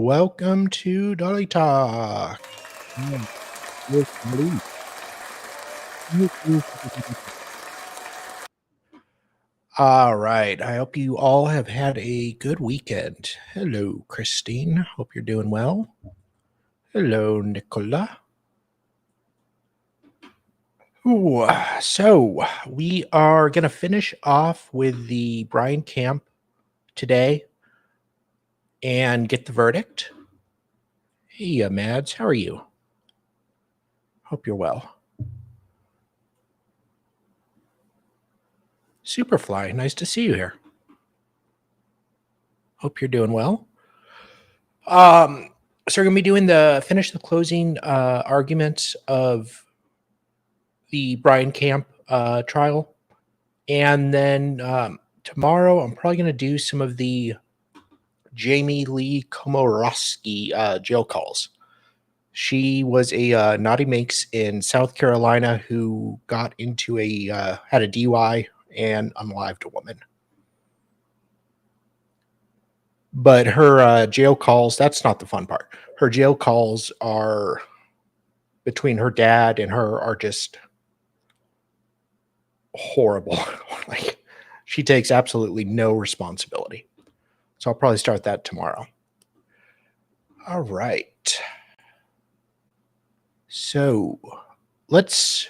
welcome to Dolly Talk. All right. I hope you all have had a good weekend. Hello, Christine. Hope you're doing well. Hello, Nicola. Ooh, so we are going to finish off with the Brian Camp today and get the verdict. Hey, Mads, how are you? Hope you're well. Superfly, nice to see you here. Hope you're doing well. So we're going to be doing finish the closing arguments of the Brian Camp trial. And then tomorrow, I'm probably going to do some of the Jamie Lee Komorowski jail calls. She was a naughty makes in South Carolina who got into had a DUI and unalived a woman. But her jail calls, that's not the fun part. Her jail calls are between her dad and her are just horrible. Like, she takes absolutely no responsibility. So I'll probably start that tomorrow. All right. So let's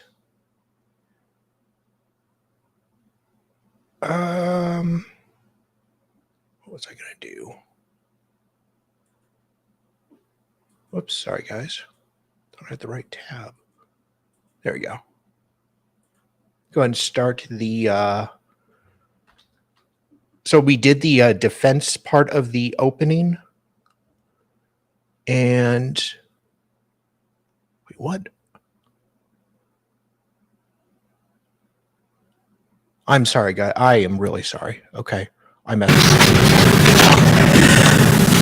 what was I going to do? Whoops, sorry guys. Don't have the right tab. There we go. Go ahead and start the so we did the defense part of the opening. And wait, what? I'm sorry, guys. I am really sorry. Okay. I messed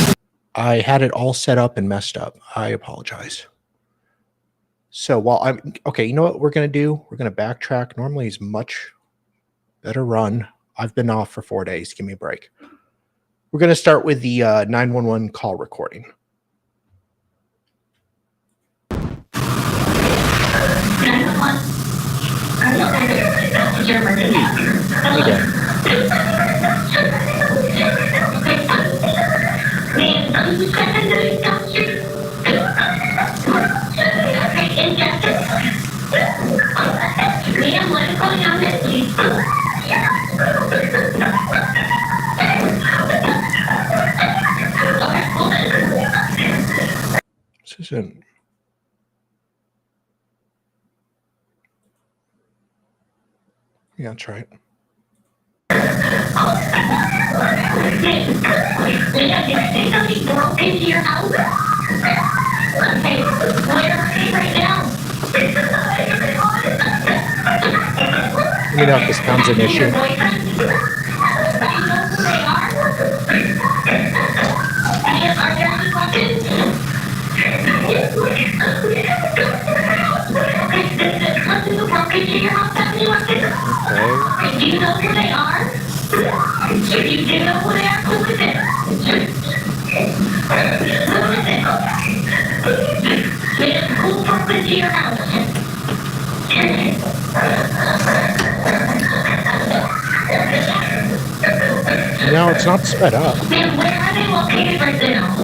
up. I had it all set up and messed up. I apologize. So while okay, you know what we're going to do? We're going to backtrack. Normally it's much better run. I've been off for 4 days. Give me a break. We're going to start with the 911 call recording. This isn't. Yeah, that's right. Broke into your house? Okay, where are you right now? Let me know if this becomes an issue. Are there any questions? Okay, do you know who they are? If you do know who they are, who is it? Who is it? Who broke into your house? No, it's not sped up. And where are they located right now?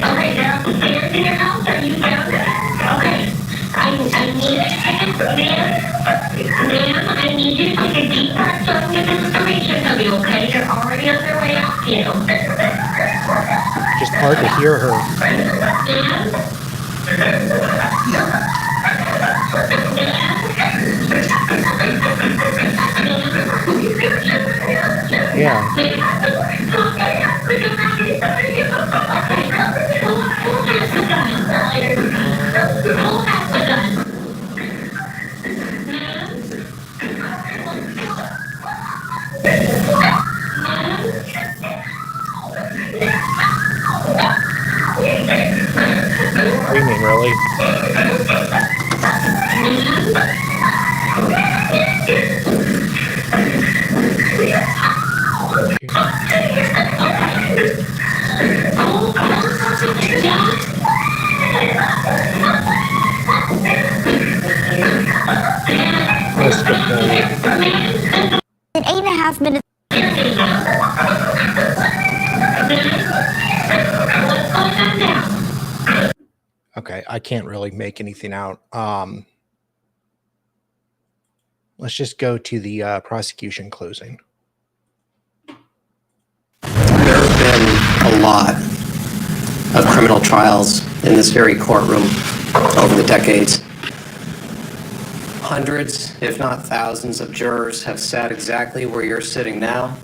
Okay, they're upstairs in your house. Are you down there? Okay. I need a second, ma'am, I need you to take a deep breath so I can get this information of you, okay? You're already on their way out, you. Just hard to hear her. Yeah. Screaming, really. Okay, I can't really make anything out. Let's just go to the prosecution closing. There have been a lot of criminal trials in this very courtroom over the decades. Hundreds, if not thousands, of jurors have sat exactly where you're sitting now,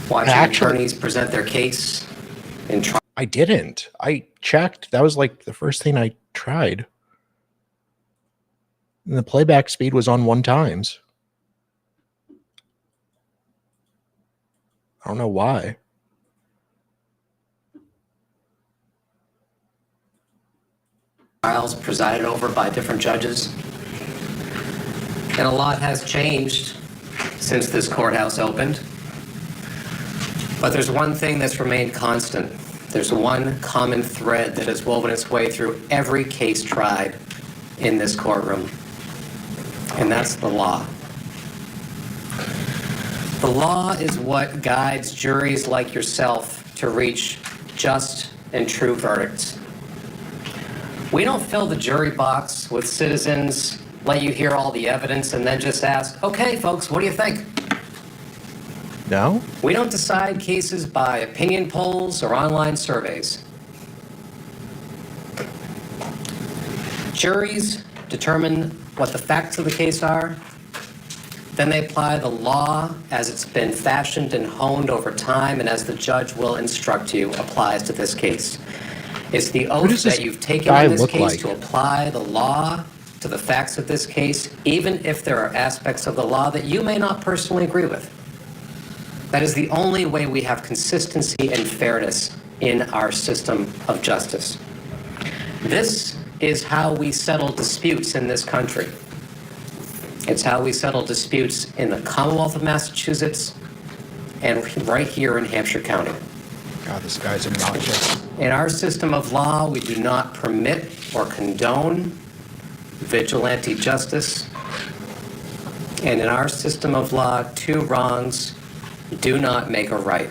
watching attorneys present their case in trial. I didn't. I checked. That was like the first thing I tried. And the playback speed was on 1 times. I don't know why. Trials presided over by different judges. And a lot has changed since this courthouse opened. But there's one thing that's remained constant. There's one common thread that has woven its way through every case tried in this courtroom. And that's the law. The law is what guides juries like yourself to reach just and true verdicts. We don't fill the jury box with citizens, let you hear all the evidence, and then just ask, okay, folks, what do you think? No? We don't decide cases by opinion polls or online surveys. Juries determine what the facts of the case are. Then they apply the law as it's been fashioned and honed over time, and as the judge will instruct you, applies to this case. It's the oath that you've taken in this case to apply the law to the facts of this case, even if there are aspects of the law that you may not personally agree with. That is the only way we have consistency and fairness in our system of justice. This is how we settle disputes in this country. It's how we settle disputes in the Commonwealth of Massachusetts and right here in Hampshire County. God, this guy's obnoxious. In our system of law, we do not permit or condone vigilante justice. And in our system of law, 2 wrongs do not make a right.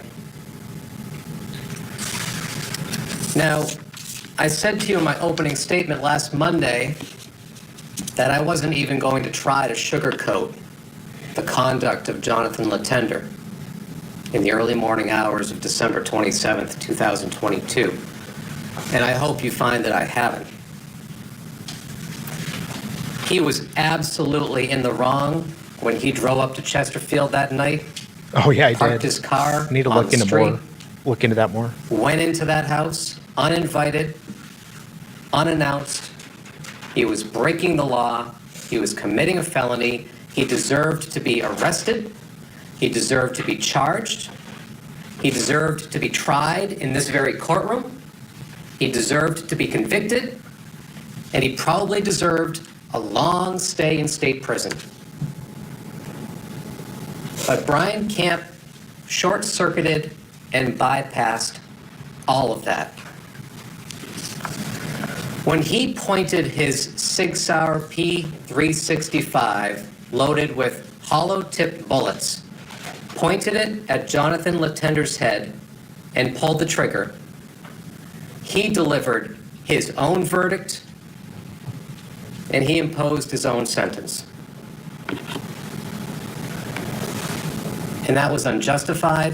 Now, I said to you in my opening statement last Monday that I wasn't even going to try to sugarcoat the conduct of Jonathan Latender in the early morning hours of December 27th, 2022. And I hope you find that I haven't. He was absolutely in the wrong when he drove up to Chesterfield that night. Oh yeah, I parked did. his car I need to on look the into street, more. Look into that more. went into that house uninvited, unannounced. He was breaking the law. He was committing a felony. He deserved to be arrested. He deserved to be charged. He deserved to be tried in this very courtroom. He deserved to be convicted. And he probably deserved a long stay in state prison. But Brian Camp short-circuited and bypassed all of that. When he pointed his Sig Sauer P365 loaded with hollow-tipped bullets, pointed it at Jonathan Latender's head, and pulled the trigger, he delivered his own verdict and he imposed his own sentence. And that was unjustified,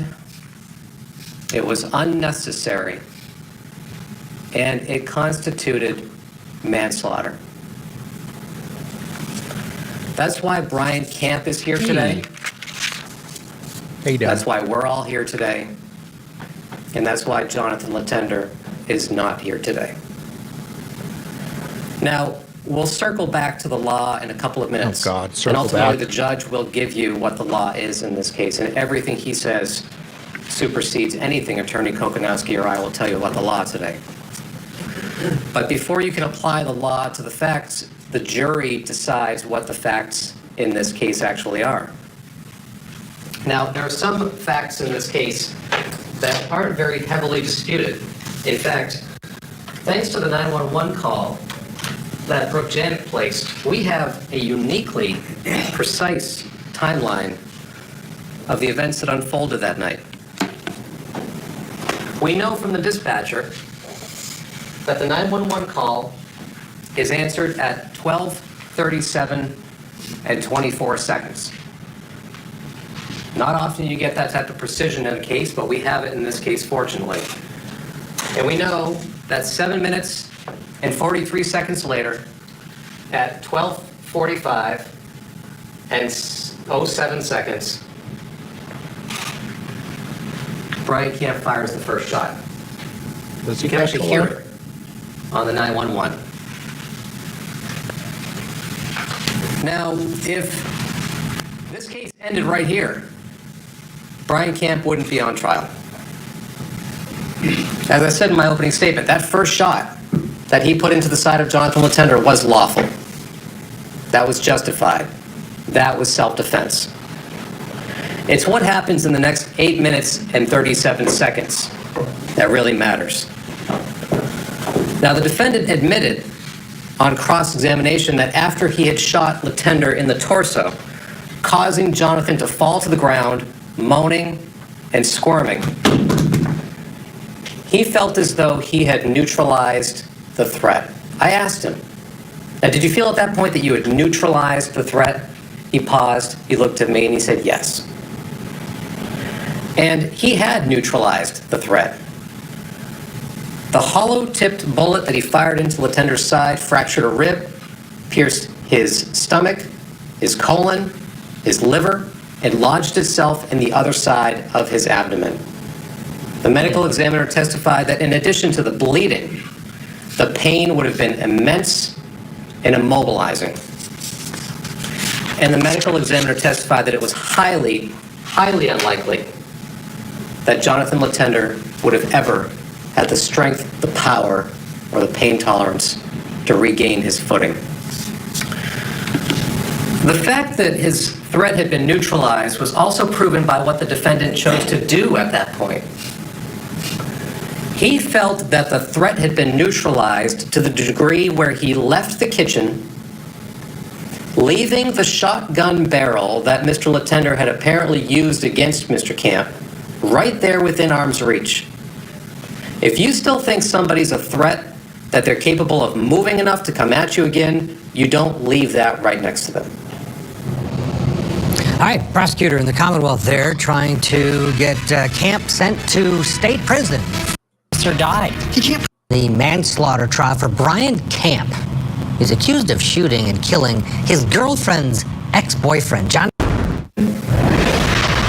it was unnecessary, and it constituted manslaughter. That's why Brian Camp is here today. Hey, That's why we're all here today. And that's why Jonathan Latender is not here today. Now, we'll circle back to the law in a couple of minutes. Oh, God, and circle ultimately, back. the judge will give you what the law is in this case. And everything he says supersedes anything Attorney Kokonowski or I will tell you about the law today. But before you can apply the law to the facts, the jury decides what the facts in this case actually are. Now, there are some facts in this case that aren't very heavily disputed. In fact, thanks to the 911 call that Brooke Janet placed, we have a uniquely precise timeline of the events that unfolded that night. We know from the dispatcher that the 911 call is answered at 12:37 and 24 seconds. Not often you get that type of precision in a case, but we have it in this case, fortunately. And we know that 7 minutes and 43 seconds later, at 12:45 and 07 seconds, Brian Camp fires the first shot. You can actually hear it on the 911. Now, if this case ended right here, Brian Camp wouldn't be on trial. As I said in my opening statement, that first shot that he put into the side of Jonathan Latender was lawful. That was justified. That was self-defense. It's what happens in the next 8 minutes and 37 seconds that really matters. Now, the defendant admitted on cross-examination that after he had shot Latender in the torso, causing Jonathan to fall to the ground, moaning and squirming, he felt as though he had neutralized the threat. I asked him, now, did you feel at that point that you had neutralized the threat? He paused, he looked at me, and he said yes. And he had neutralized the threat. The hollow-tipped bullet that he fired into Latender's side fractured a rib, pierced his stomach, his colon, his liver, and lodged itself in the other side of his abdomen. The medical examiner testified that in addition to the bleeding, the pain would have been immense and immobilizing. And the medical examiner testified that it was highly, highly unlikely that Jonathan Latender would have ever had the strength, the power, or the pain tolerance to regain his footing. The fact that his threat had been neutralized was also proven by what the defendant chose to do at that point. He felt that the threat had been neutralized to the degree where he left the kitchen, leaving the shotgun barrel that Mr. Latender had apparently used against Mr. Camp right there within arm's reach. If you still think somebody's a threat, that they're capable of moving enough to come at you again, you don't leave that right next to them. All right, prosecutor in the Commonwealth there trying to get Camp sent to state prison. Officer died. The manslaughter trial for Brian Camp. He's accused of shooting and killing his girlfriend's ex-boyfriend, John.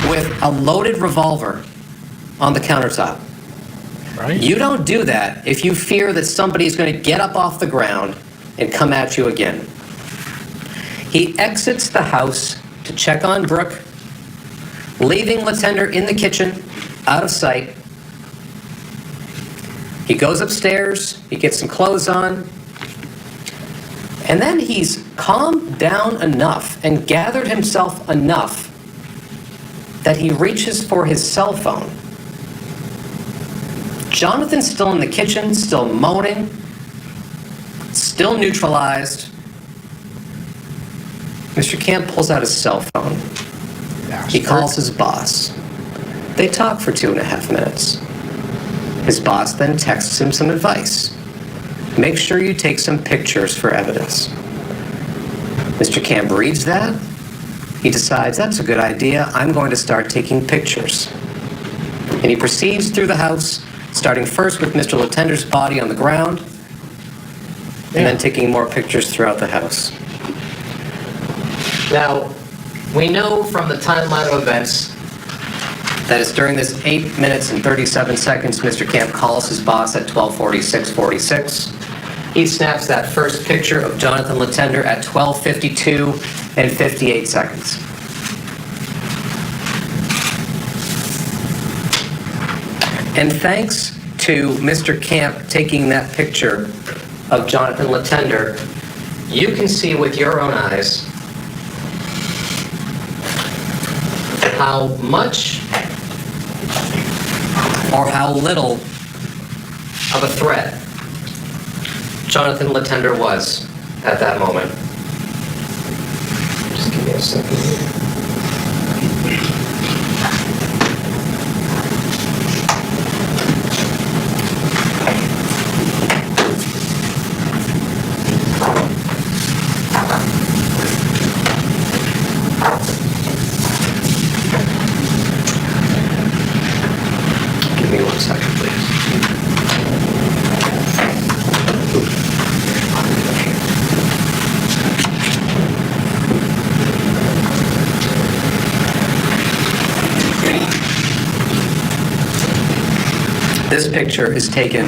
With a loaded revolver on the countertop. Right. You don't do that if you fear that somebody's going to get up off the ground and come at you again. He exits the house to check on Brooke, leaving Latender in the kitchen, out of sight. He goes upstairs, he gets some clothes on, and then he's calmed down enough and gathered himself enough that he reaches for his cell phone. Jonathan's still in the kitchen, still moaning, still neutralized. Mr. Camp pulls out his cell phone. He calls his boss. They talk for 2.5 minutes. His boss then texts him some advice. Make sure you take some pictures for evidence. Mr. Camp reads that. He decides, that's a good idea. I'm going to start taking pictures. And he proceeds through the house, starting first with Mr. Latender's body on the ground, and then taking more pictures throughout the house. Now, we know from the timeline of events that it's during this 8 minutes and 37 seconds Mr. Camp calls his boss at 12:46. He snaps that first picture of Jonathan Latender at 12:52 and 58 seconds. And thanks to Mr. Camp taking that picture of Jonathan Latender, you can see with your own eyes how much or how little of a threat Jonathan Latender was at that moment. Just give me a second here. This picture is taken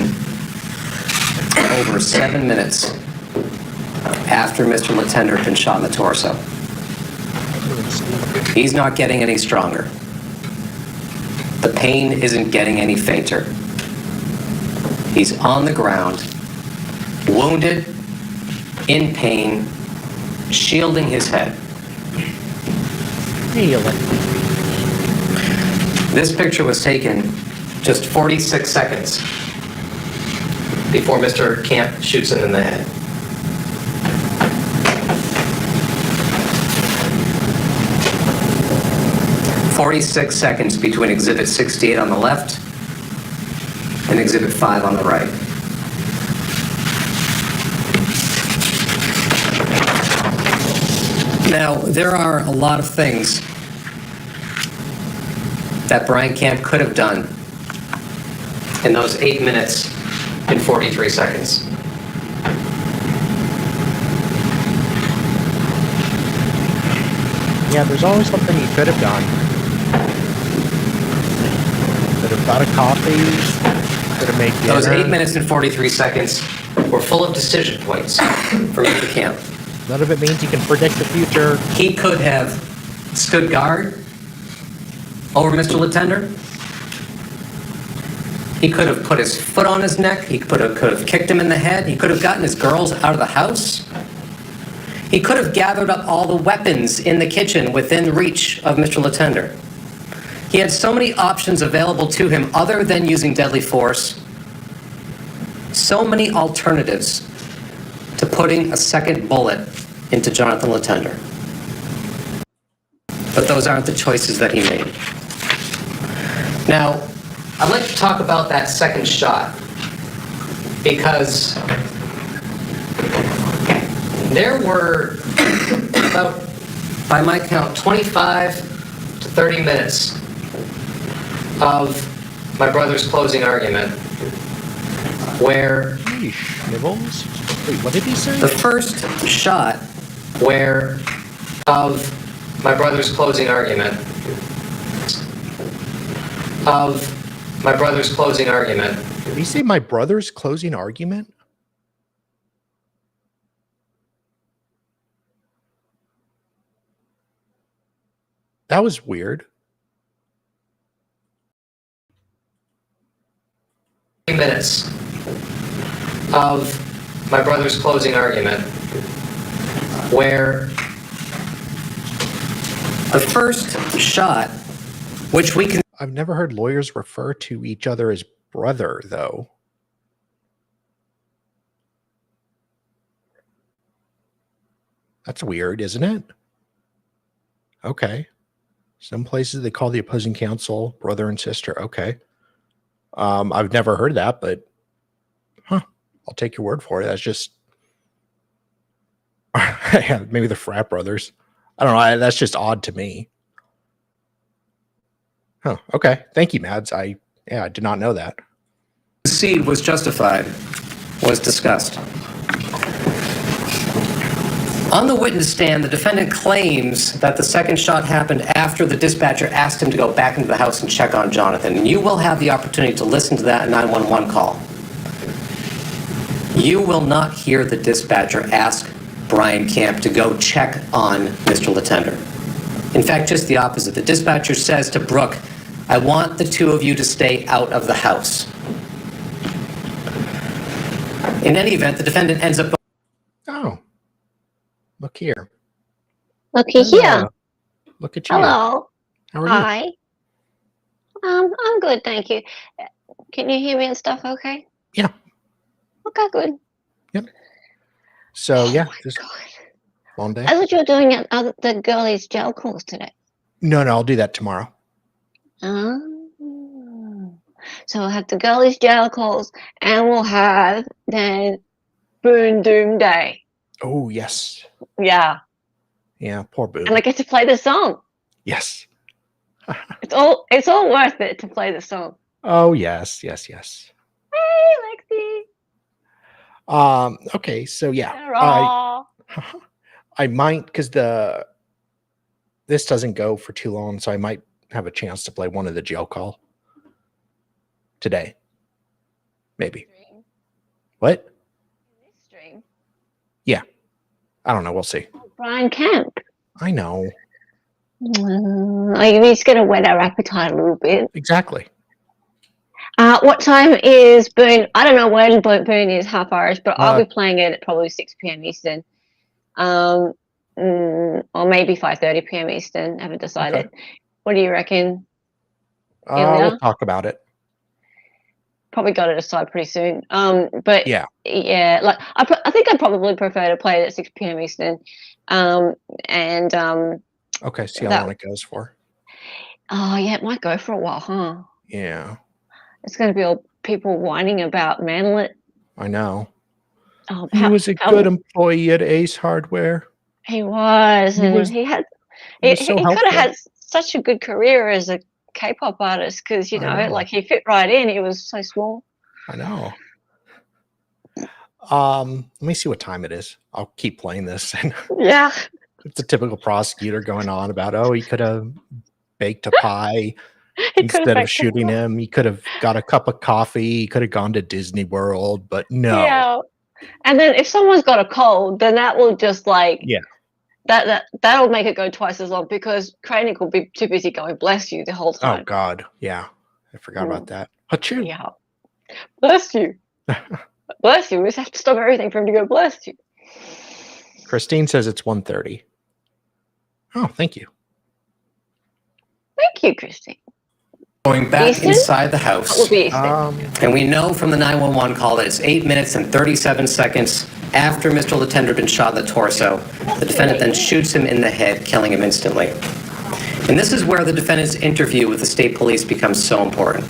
over 7 minutes after Mr. Latender had been shot in the torso. He's not getting any stronger. The pain isn't getting any fainter. He's on the ground, wounded, in pain, shielding his head. This picture was taken just 46 seconds before Mr. Camp shoots him in the head. "46 seconds between Exhibit 68 on the left and Exhibit 5 on the right. Now, there are a lot of things that Brian Camp could have done in those 8 minutes and 43 seconds. Yeah, there's always something you could have done. Could have got a coffee. Could have made dinner. Those 8 minutes and 43 seconds were full of decision points for Mr. Camp. None of it means you can predict the future. He could have stood guard over Mr. Latender. He could have put his foot on his neck. He could have kicked him in the head. He could have gotten his girls out of the house. He could have gathered up all the weapons in the kitchen within reach of Mr. Latender. He had so many options available to him other than using deadly force. So many alternatives to putting a second bullet into Jonathan Latender. But those aren't the choices that he made. Now, I'd like to talk about that second shot because there were about, by my count, 25 to 30 minutes of my brother's closing argument where Nibbles? Wait, what did he say? the first shot where of my brother's closing argument Did he say my brother's closing argument? That was weird. 3 minutes of my brother's closing argument where the first shot, which we can I've never heard lawyers refer to each other as brother, though. That's weird, isn't it? Okay. Some places they call the opposing counsel brother and sister. Okay. I've never heard that, but I'll take your word for it. That's just maybe the frat brothers. I don't know. That's just odd to me. Huh. Okay. Thank you, Mads. I did not know that. concede was justified was discussed. On the witness stand, the defendant claims that the second shot happened after the dispatcher asked him to go back into the house and check on Jonathan. And you will have the opportunity to listen to that 911 call. You will not hear the dispatcher ask Brian Camp to go check on Mr. Latender. In fact, just the opposite. The dispatcher says to Brooke, I want the two of you to stay out of the house. In any event, the defendant ends up... Oh. Look here. Looky here. Look at you. Hello. How are you? Hi. I'm good, thank you. Can you hear me and stuff okay? Yeah. Okay, good. Yep. So, yeah, Oh this my God. long day. I thought you were doing the girlies gel course today. No, I'll do that tomorrow. Oh. So we'll have the girlies gel course and we'll have then Boon Doom Day. Oh, yes. Yeah. Yeah, poor Boo. And I get to play the song. Yes. It's all worth it to play the song. Oh, yes. Hey, Lexi. Okay, so yeah. Hurrah. I might, because this doesn't go for too long, so I might have a chance to play one of the jail call today. Maybe. What? This stream. Yeah. I don't know. We'll see. Brian Camp. I know. We're just going to whet our appetite a little bit. Exactly. What time is Boone? I don't know when Boone is, half Irish, but I'll be playing it at probably 6 p.m. Eastern. Or maybe 5:30 p.m. Eastern. Haven't decided. Okay. What do you reckon? We'll talk about it. Probably got to decide pretty soon. But yeah, like I think I'd probably prefer to play it at 6 p.m. Eastern. Okay, see how long it goes for. Oh yeah, it might go for a while, huh? Yeah. It's going to be all people whining about Manlet. I know. Oh, he was a good employee at Ace Hardware. He was, he could have had such a good career as a K-pop artist because like he fit right in. He was so small. I know. Let me see what time it is. I'll keep playing this. Yeah. It's a typical prosecutor going on about, he could have baked a pie instead of shooting him. He could have got a cup of coffee. He could have gone to Disney World, but no. Yeah. And then if someone's got a cold, then that will just that'll make it go twice as long because Krennic will be too busy going bless you the whole time. Oh God, yeah, I forgot about that. Achoo. Yeah, bless you, bless you. We just have to stop everything for him to go bless you. Christine says it's 1:30. Oh, thank you. Thank you, Christine. Going back inside the house. And we know from the 911 call that it's 8 minutes and 37 seconds after Mr. Latender had been shot in the torso. The defendant then shoots him in the head, killing him instantly. And this is where the defendant's interview with the state police becomes so important.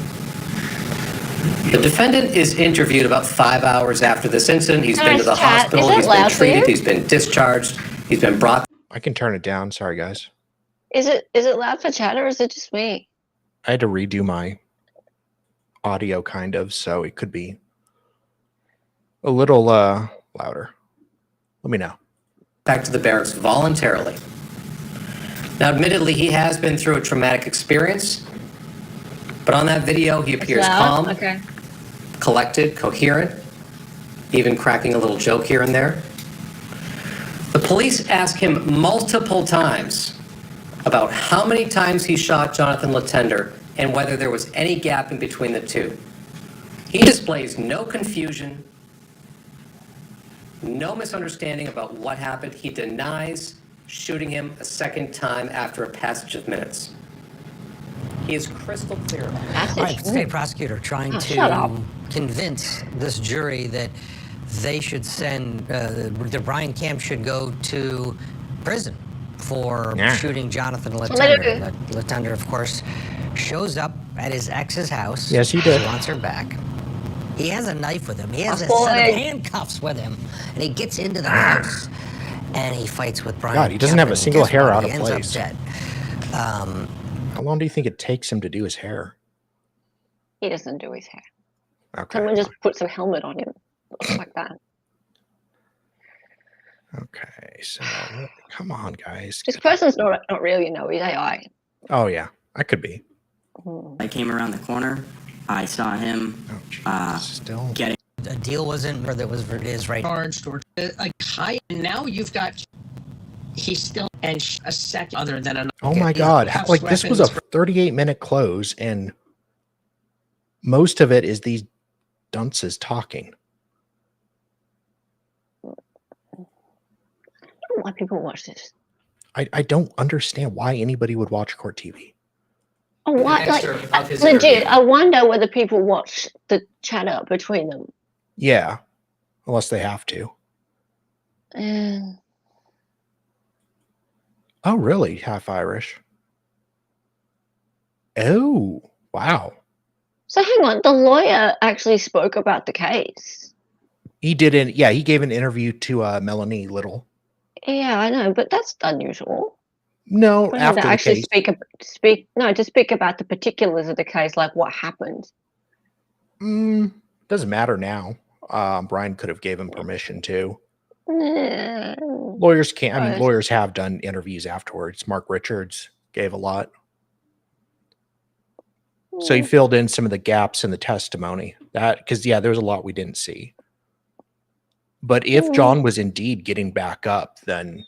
The defendant is interviewed about 5 hours after this incident. He's been to the hospital. He's been treated. He's been discharged. He's been brought. I can turn it down. Sorry, guys. Is it loud for chat or is it just me? I had to redo my audio kind of, so it could be a little louder. Let me know. Back to the barracks voluntarily. Now, admittedly, he has been through a traumatic experience, but on that video, he appears calm, collected, coherent, even cracking a little joke here and there. The police ask him multiple times about how many times he shot Jonathan Latender and whether there was any gap in between the two. He displays no confusion, no misunderstanding about what happened. He denies shooting him a second time after a passage of minutes. He is crystal clear. All right, state prosecutor trying to convince this jury that they should send, that Brian Camp should go to prison for shooting Jonathan Latender. Latender, of course, shows up at his ex's house. Yes, he did. He wants her back. He has a knife with him. He has a set of handcuffs with him. And he gets into the house and he fights with Brian. God, he doesn't have a single hair out of place. How long do you think it takes him to do his hair? He doesn't do his hair. Okay. Someone just puts a helmet on him like that. Okay, so come on, guys. This person's not really he's AI. Oh yeah, I could be. I came around the corner. I saw him still getting a deal wasn't where there was his right charged or like high. And now you've got he's still and a second other than an. Oh my God! Like this was a 38-minute close, and most of it is these dunces talking. Why people watch this? I don't understand why anybody would watch court TV. Oh, why? Like, legit, I wonder whether people watch the chatter between them. Yeah, unless they have to. Oh, really? Half Irish. Oh, wow. So hang on, the lawyer actually spoke about the case. He didn't. Yeah, he gave an interview to Melanie Little. Yeah, I know, but that's unusual. No, after to actually the case. To speak about the particulars of the case, like what happened. Doesn't matter now. Brian could have gave him permission to. Lawyers can't. I mean, lawyers have done interviews afterwards. Mark Richards gave a lot. So he filled in some of the gaps in the testimony. That because there was a lot we didn't see. But if John was indeed getting back up, then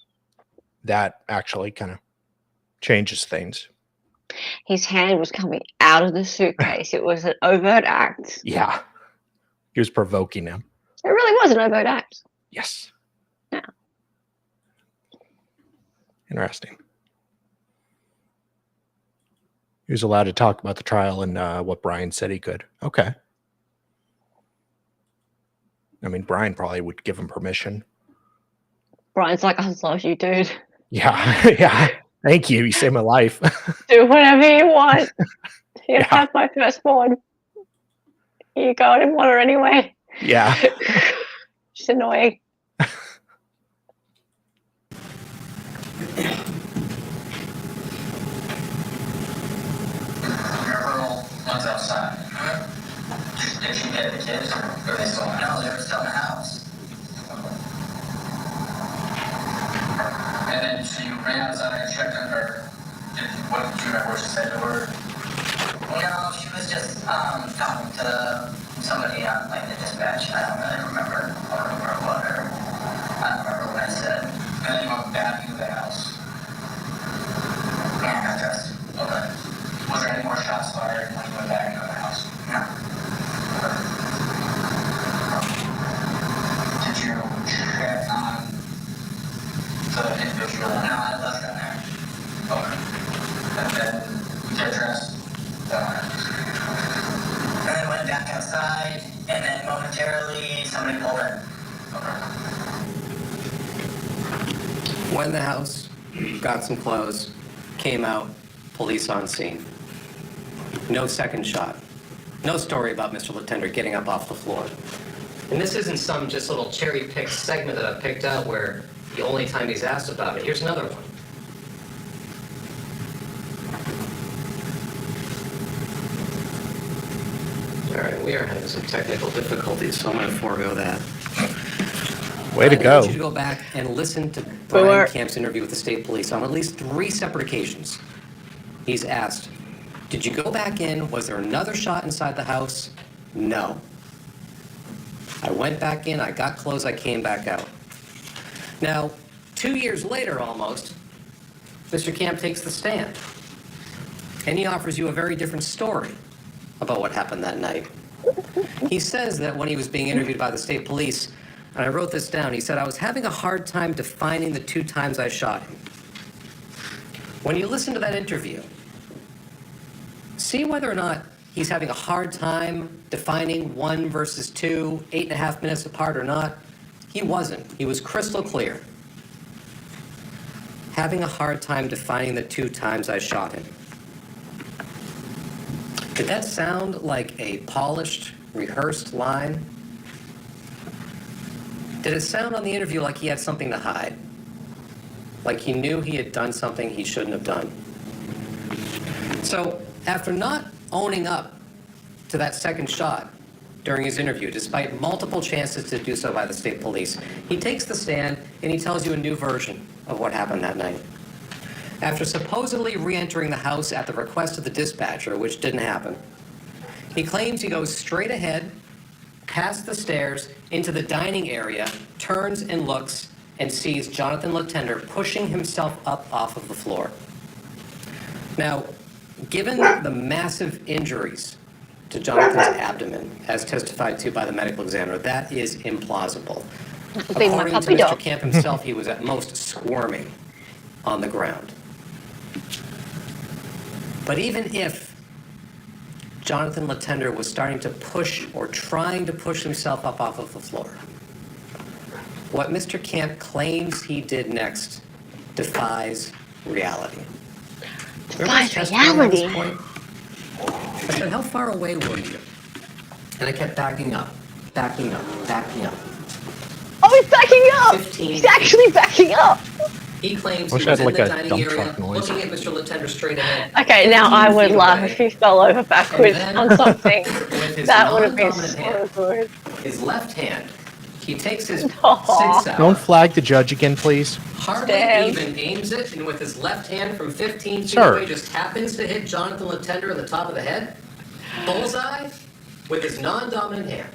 that actually kind of changes things. His hand was coming out of the suitcase. It was an overt act. Yeah. He was provoking him. It really was an overt act. Yes. Yeah. Interesting. He was allowed to talk about the trial and what Brian said he could. Okay. I mean, Brian probably would give him permission. Brian's like, I love you, dude. Yeah. Yeah. Thank you. You saved my life. Do whatever you want. You have my firstborn. Here you go. I didn't want her anyway. Yeah. She's annoying. One's outside. Did she get the kids? Or are they still in the house? No, they were still in the house. And then she ran outside and checked on her. What did you remember what she said to her? No, she was just talking to somebody on like the dispatch. I don't really remember. I don't remember what or I don't remember what I said. And then you went back into the house. Yeah, I guess. Okay. Was there any more shots fired when you went back into the house? No. Did you check on the individual? No, I left them there. Okay. And then get dressed? And then went back outside, and then momentarily somebody pulled in. Okay. Went in the house, got some clothes, came out, police on scene. No second shot. No story about Mr. Latender getting up off the floor. And this isn't some just little cherry-picked segment that I picked out where the only time he's asked about it. Here's another one. All right, we are having some technical difficulties, so I'm going to forego that. Way to I go. want you to go back and listen to Brian Camp's interview with the state police on at least 3 separate occasions. He's asked, did you go back in? Was there another shot inside the house? No. I went back in, I got clothes, I came back out. Now, 2 years later almost, Mr. Camp takes the stand. And he offers you a very different story about what happened that night. He says that when he was being interviewed by the state police, and I wrote this down, he said, I was having a hard time defining the 2 times I shot him. When you listen to that interview, see whether or not he's having a hard time defining 1 versus 2, 8.5 minutes apart or not. He wasn't. He was crystal clear. Having a hard time defining the 2 times I shot him. Did that sound like a polished, rehearsed line? Did it sound on the interview like he had something to hide? Like he knew he had done something he shouldn't have done? So, after not owning up to that second shot during his interview, despite multiple chances to do so by the state police, he takes the stand and he tells you a new version of what happened that night. After supposedly re-entering the house at the request of the dispatcher, which didn't happen, he claims he goes straight ahead, past the stairs, into the dining area, turns and looks, and sees Jonathan Latender pushing himself up off of the floor. Now, given the massive injuries to Jonathan's abdomen, as testified to by the medical examiner, that is implausible. According to Mr. Camp himself, he was at most squirming on the ground. But even if Jonathan Latender was starting to push or trying to push himself up off of the floor, what Mr. Camp claims he did next defies reality. Defies reality? I said, how far away were you? And I kept backing up, backing up, backing up. Oh, he's backing up! 15 He's actually backing up! He claims Wish he was I had, in like, the a dining dump area, truck noise. looking at Mr. Latender straight ahead. Okay, now I would 15 laugh away. if he fell over backwards And then, on something. with his That would have been non-dominant so hand, good. his left hand, he takes his Aw. 6 Don't out, flag the judge again, please. hardly Damn. even aims it, and with his left hand from 15 feet Sir. away just happens to hit Jonathan Latender in the top of the head. Bullseye with his non-dominant hand.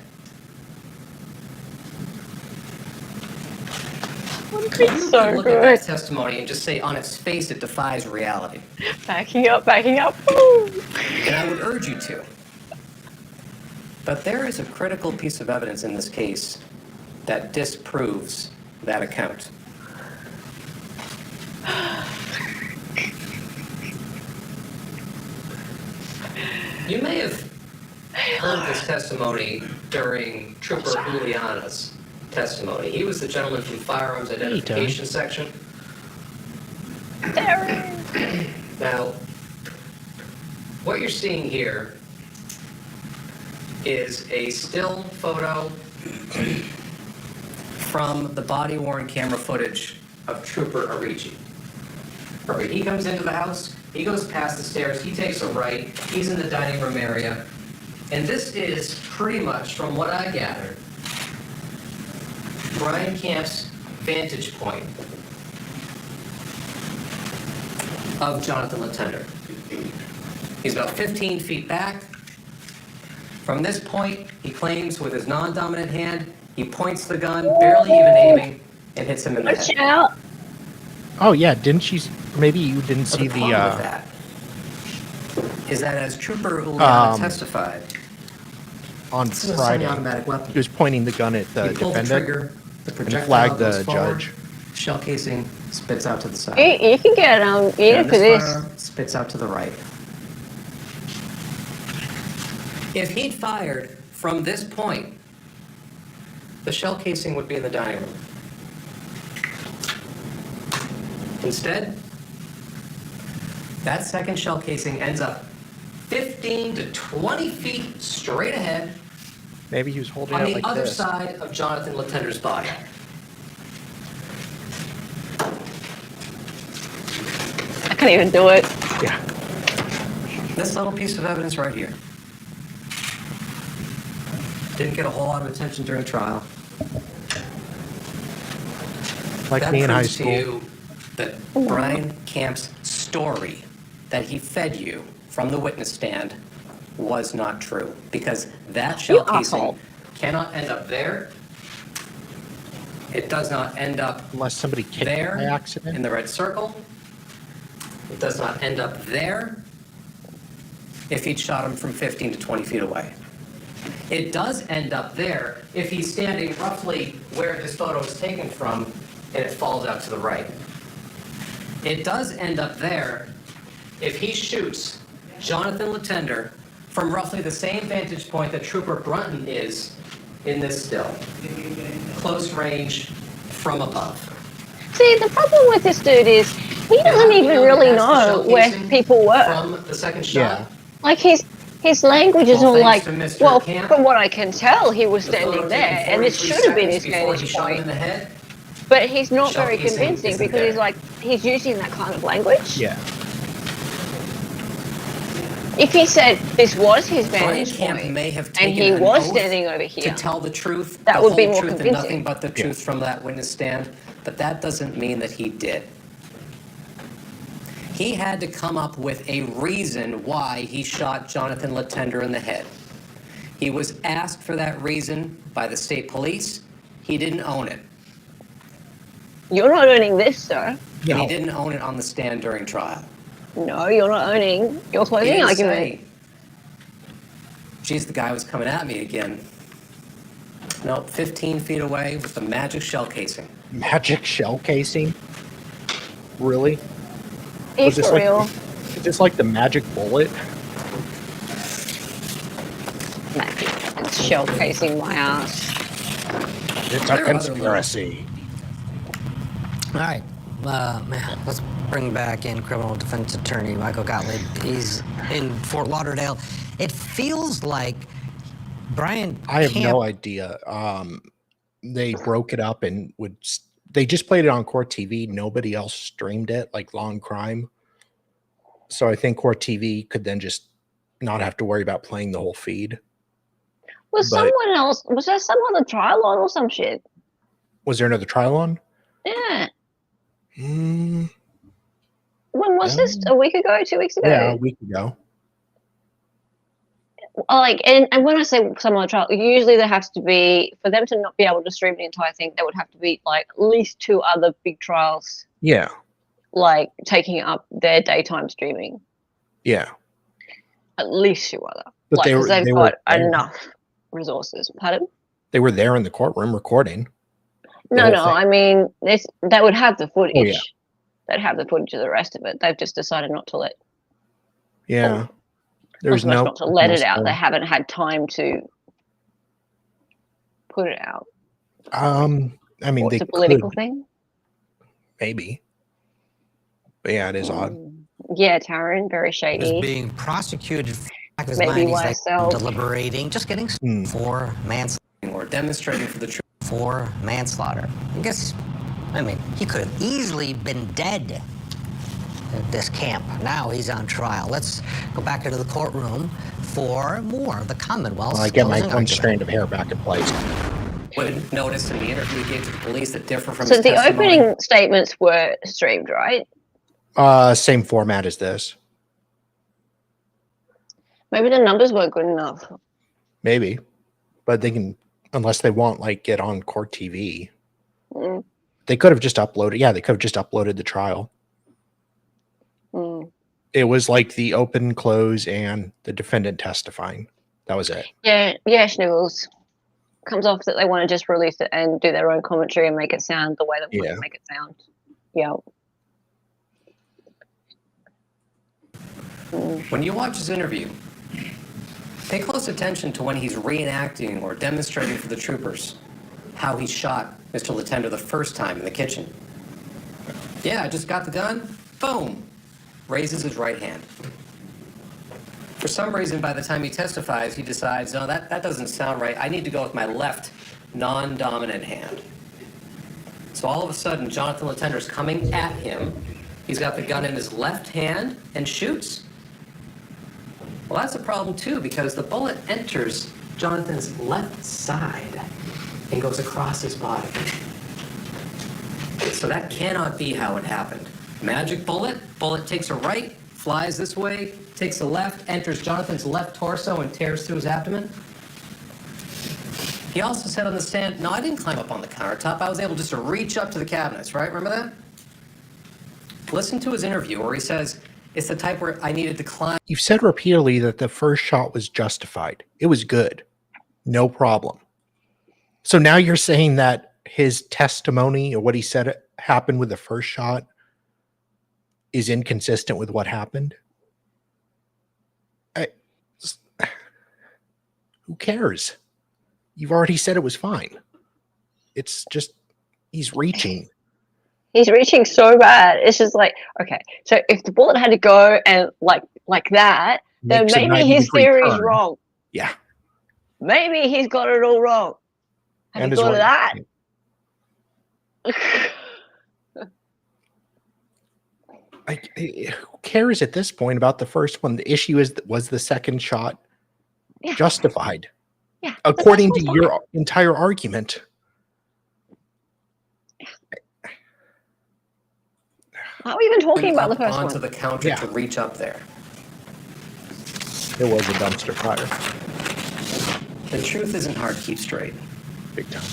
You It's can so look at that good. testimony and just say on its face it defies reality. Backing up, backing up. Woo! And I would urge you to. But there is a critical piece of evidence in this case that disproves that account. You may have heard this testimony during Trooper Juliana's testimony. He was the gentleman from Firearms Identification Section. Now, what you're seeing here is a still photo from the body-worn camera footage of Trooper Arici. Right, he comes into the house, he goes past the stairs, he takes a right, he's in the dining room area, and this is pretty much, from what I gathered, Brian Camp's vantage point of Jonathan Latender. He's about 15 feet back. From this point, he claims with his non-dominant hand, he points the gun, barely even aiming, and hits him in the Watch head. out. Oh yeah, didn't she? Maybe you didn't But see the problem with the. that is that as Trooper Juliana testified, On this is a Friday, semi-automatic weapon. he was pointing the gun at the You pull the defendant trigger, the and projectile flagged goes the forward, judge. shell casing spits out to the side. You can get eaten And for this. firearm spits out to the right. If he'd fired from this point, the shell casing would be in the dining room. Instead, that second shell casing ends up 15 to 20 feet straight ahead Maybe he was holding on it the like other this. side of Jonathan Latender's body. I can't even do it. Yeah. This little piece of evidence right here didn't get a whole lot of attention during trial. Like That me in high proves to school. you that Brian Camp's story that he fed you from the witness stand was not true, because that shell casing asshole. cannot end up there. It does not end up Unless somebody kicked it by there in accident. the red circle. It does not end up there if he'd shot him from 15 to 20 feet away. It does end up there if he's standing roughly where this photo is taken from and it falls out to the right. It does end up there if he shoots Jonathan Latender from roughly the same vantage point that Trooper Brunton is in this still. Close range from above. See, the problem with this dude is he Now, doesn't you even know really that that's the know shell where casing people were. From the second shot. Yeah. Like his language is Well, all like, thanks to Mr. well, Camp, from what I can tell, he was the photo standing taken there, and this 43 should have been his seconds before he vantage shot him in point. the head. But he's not Shell very casing convincing isn't because there. he's like he's using that kind of language. Yeah. If he said this was his Brian vantage Camp point, may have and taken he an was oath standing over to here, tell the truth, that the would be whole more truth, and convincing. nothing but the Yeah. truth from that witness stand, but that doesn't mean that he did. He had to come up with a reason why he shot Jonathan Latender in the head. He was asked for that reason by the state police. He didn't own it. you're not owning this, sir. And No. he didn't own it on the stand during trial. No, you're not owning your He closing didn't argument. say, geez, the guy was coming at me again. No, 15 feet away with the magic shell casing. Magic shell casing. Really? Are you Was this for real? Is this like the magic bullet? It's shell casing my ass. It's There a are other conspiracy. All right, man, let's bring back in criminal defense attorney Michael Gottlieb. He's in Fort Lauderdale. It feels like Brian I have Camp- no idea. They broke it up and they just played it on Court TV. Nobody else streamed it like Long Crime. So I think Court TV could then just not have to worry about playing the whole feed. Was But- someone else? Was there some other trial on or some shit? Was there another trial on? Yeah. Mm, When was this? A week ago? 2 weeks ago? yeah, a week ago. Like, and when I say some other trial, usually there has to be, for them to not be able to stream the entire thing, there would have to be like at least 2 other big trials, Yeah. like taking up their daytime streaming. Yeah. At least 2 other. But like, they were- 'cause they've they were got there. enough resources. Pardon? They were there in the courtroom recording. No, whole no. thing. I mean, they would have the footage. Oh, yeah. They'd have the footage of the rest of it. They've just decided not to let. Yeah. Not There's so much no not to let it out. no- They haven't had time to put it out. I mean, Or they it's a political could, thing. maybe. But yeah, it is odd. Yeah, Taryn, very was shady. being prosecuted for back of his Maybe mind. He's like YSL. deliberating, just getting for manslaughter. Or demonstrating for the truth. For manslaughter. I mean, he could have easily been dead at this camp. Now he's on trial. Let's go back into the courtroom for more of the Commonwealth's Well, I get my closing one argument. strand of hair back in place. Would notice in the interview he gave to the police that differ from So his the testimony. opening statements were streamed, right? Same format as this. Maybe the numbers weren't good enough. Maybe. But they can, unless they want, like, get on court TV. Mm, They could have just uploaded. Yeah, they could have just uploaded the trial. mm. It was like the open, close, and the defendant testifying. That was it. Yeah, Schniggles. Comes off that they want to just release it and do their own commentary and make it sound the way they want Yeah. to make it sound. Yeah. When you watch his interview, pay close attention to when he's reenacting or demonstrating for the troopers how he shot Mr. Latender the first time in the kitchen. Yeah, I just got the gun. Boom. Raises his right hand. For some reason, by the time he testifies, he decides, no, that doesn't sound right. I need to go with my left, non-dominant hand. So all of a sudden, Jonathan Latender's coming at him. He's got the gun in his left hand and shoots. Well, that's a problem too, because the bullet enters Jonathan's left side and goes across his body. So that cannot be how it happened. Magic bullet takes a right, flies this way, takes a left, enters Jonathan's left torso and tears through his abdomen. He also said on the stand, no, I didn't climb up on the countertop. I was able just to reach up to the cabinets, right? Remember that? Listen to his interview where he says, it's the type where I needed to climb. You've said repeatedly that the first shot was justified. It was good. No problem. So now you're saying that his testimony or what he said happened with the first shot is inconsistent with what happened? Who cares? You've already said it was fine. It's just, he's reaching. He's reaching so bad. It's just like, okay, so if the bullet had to go and like that, then Makes a maybe his 90-degree theory's turn. wrong. Yeah. Maybe he's got it all wrong. Have And you his thought of that? Who cares at this point about the first one? The issue is, was the second shot Yeah. justified? Yeah. According to That's your entire argument. Why are we even talking about the Up first onto one? the counter Yeah. to reach up there. It was a dumpster fire. The truth isn't hard to keep straight. Big time.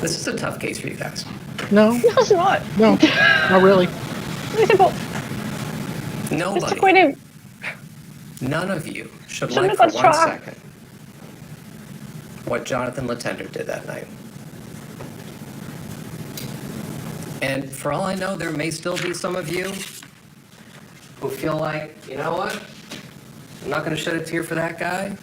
This is a tough case for you guys. No, No, it's not. no, not really. Very simple. Just Nobody, acquit him. none of you should Shouldn't like have for got 1 shot. second what Jonathan Latender did that night. And for all I know, there may still be some of you who feel like, you know what? I'm not going to shed a tear for that guy.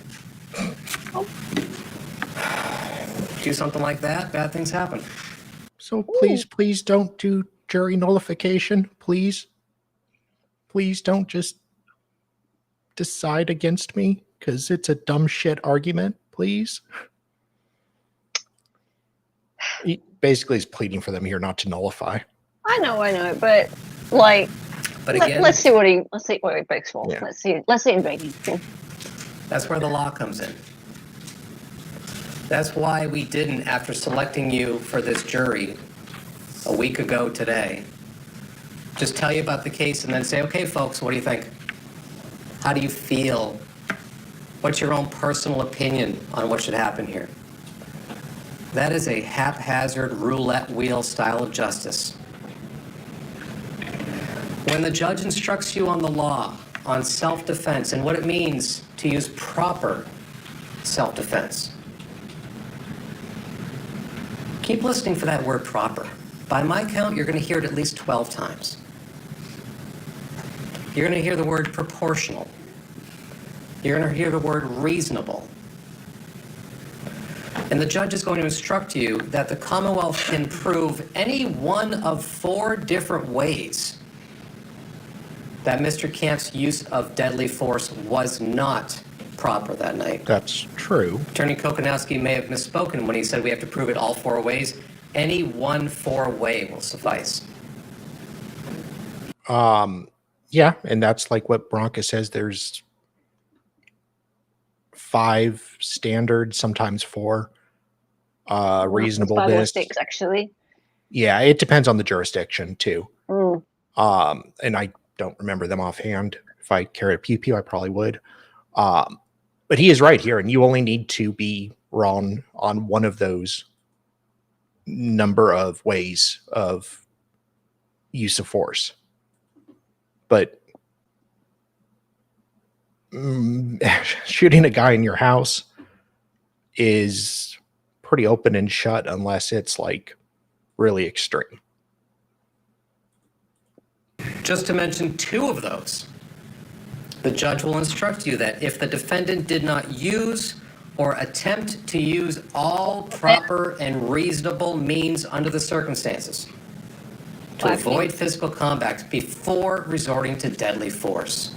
Do something like that, bad things happen. So please don't do jury nullification. Please don't just decide against me because it's a dumb shit argument. Please. He basically is pleading for them here not to nullify. I know, but like, But again, let's see what he begs for. Yeah. Let's see him begging. that's where the law comes in. That's why we didn't, after selecting you for this jury a week ago today, just tell you about the case and then say, okay, folks, what do you think? How do you feel? What's your own personal opinion on what should happen here? That is a haphazard roulette wheel style of justice. When the judge instructs you on the law, on self-defense, and what it means to use proper self-defense, keep listening for that word proper. By my count, you're going to hear it at least 12 times. You're going to hear the word proportional. You're going to hear the word reasonable. And the judge is going to instruct you that the Commonwealth can prove any one of 4 different ways that Mr. Camp's use of deadly force was not proper that night. That's true. Attorney Kokonowski may have misspoken when he said we have to prove it all 4 ways. Any one 4 way will suffice. Yeah, and that's like what Bronca says. There's 5 standards, sometimes 4. Reasonableness. 5 or 6, actually. Yeah, it depends on the jurisdiction too. Mm. And I don't remember them offhand. If I carried a pew pew, I probably would. But he is right here, and you only need to be wrong on one of those number of ways of use of force. But shooting a guy in your house is pretty open and shut unless it's like really extreme. Just to mention 2 of those, the judge will instruct you that if the defendant did not use or attempt to use all proper and reasonable means under the circumstances to avoid physical combat before resorting to deadly force.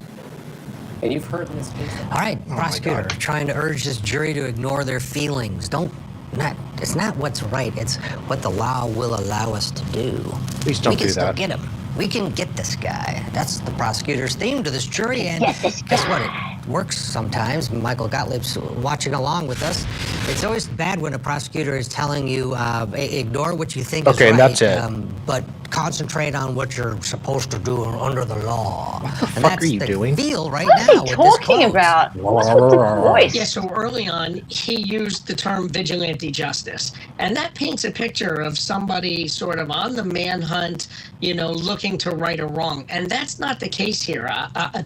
And you've heard in this case. All right, prosecutor, trying to urge this jury to ignore their feelings. It's not what's right, it's what the law will allow us to do. Please don't do that. We can still get him. We can get this guy. That's the prosecutor's theme to this jury, and Get this guess what? guy. It works sometimes. Michael Gottlieb's watching along with us. It's always bad when a prosecutor is telling you, ignore what you think is right. Okay, and that's it. But concentrate on what you're supposed to do under the law. What the fuck are you doing? Feel right What now are they with this talking close. about? What's with the voice? Yeah, so early on, he used the term vigilante justice. And that paints a picture of somebody sort of on the manhunt, looking to right a wrong. And that's not the case here.